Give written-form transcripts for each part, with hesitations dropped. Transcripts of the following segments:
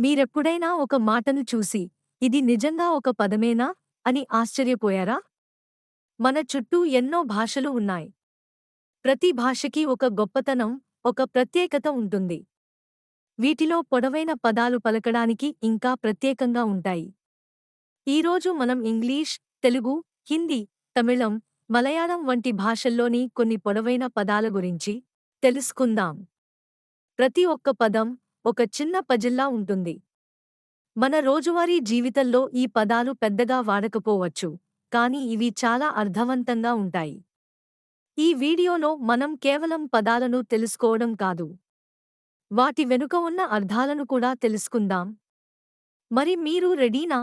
మీరెప్పుడైనా ఒక మాటను చూసి, ఇది నిజంగా ఒక పదమేనా అని ఆశ్చర్యపోయారా? మన చుట్టూ ఎన్నో భాషలు ఉన్నాయి. ప్రతి భాషకి ఒక గొప్పతనం, ఒక ప్రత్యేకత ఉంటుంది. వీటిలో పొడవైన పదాలు పలకడానికి ఇంకా ప్రత్యేకంగా ఉంటాయి. ఈరోజు మనం ఇంగ్లీష్, తెలుగు, హిందీ, తమిళం, మలయాళం వంటి భాషల్లోని కొన్ని పొడవైన పదాల గురించి తెలుసుకుందాం. ప్రతి ఒక్క పదం ఒక చిన్న పజిల్లా ఉంటుంది. మన రోజువారీ జీవితంలో ఈ పదాలు పెద్దగా వాడకపోవచ్చు, కానీ ఇవి చాలా అర్థవంతంగా ఉంటాయి. ఈ వీడియోలో మనం కేవలం పదాలను తెలుసుకోవడం కాదు, వాటి వెనుక ఉన్న అర్థాలను కూడా తెలుసుకుందాం. మరి మీరు రెడీనా?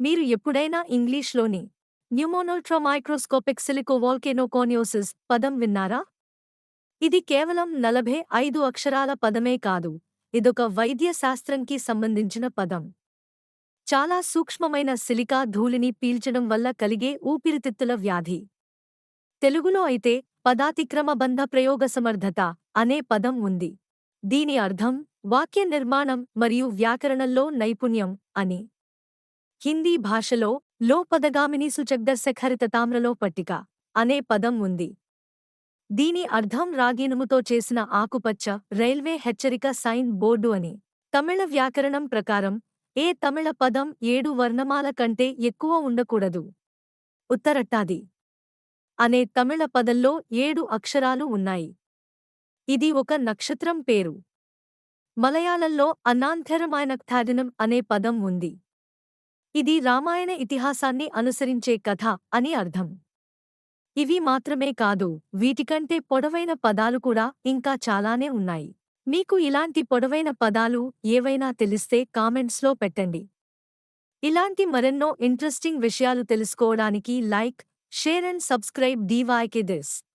మీరు ఎప్పుడైనా ఇంగ్లీష్లోని న్యూమోనోట్రోమైక్రోస్కోపిక్ సిలికోవాల్కెనోకోనియోసిస్ పదం విన్నారా? ఇది కేవలం 45 అక్షరాల పదమే కాదు, ఇదొక వైద్య శాస్త్రంకి సంబంధించిన పదం. చాలా సూక్ష్మమైన సిలికా ధూళిని పీల్చడం వల్ల కలిగే ఊపిరితిత్తుల వ్యాధి. తెలుగులో అయితే పదాతిక్రమబంధ ప్రయోగసమర్థత అనే పదం ఉంది. దీని అర్థం వాక్య నిర్మాణం మరియు వ్యాకరణంలో నైపుణ్యం అని. హిందీ భాషలో లో పదగామిని సుచగ్దర్శఖరిత తామ్రలో పట్టిక అనే పదం ఉంది. దీని అర్థం రాగినుముతో చేసిన ఆకుపచ్చ రైల్వే హెచ్చరిక సైన్ బోర్డు అని. తమిళ వ్యాకరణం ప్రకారం ఏ తమిళ పదం 7 వర్ణమాల కంటే ఎక్కువ ఉండకూడదు. ఉత్తరట్టాది అనే తమిళ పదంలో 7 అక్షరాలు ఉన్నాయి. ఇది ఒక నక్షత్రం పేరు. మలయాళంలో అన్నాంథెరమైనక్థాడినం అనే పదం ఉంది. ఇది రామాయణ ఇతిహాసాన్ని అనుసరించే కథ అని అర్థం. ఇవి మాత్రమే కాదు, వీటికంటే పొడవైన పదాలు కూడా ఇంకా చాలానే ఉన్నాయి. మీకు ఇలాంటి పొడవైన పదాలు ఏవైనా తెలిస్తే కామెంట్స్లో పెట్టండి. ఇలాంటి మరెన్నో ఇంట్రెస్టింగ్ విషయాలు తెలుసుకోవడానికి like, share and subscribe DYK this.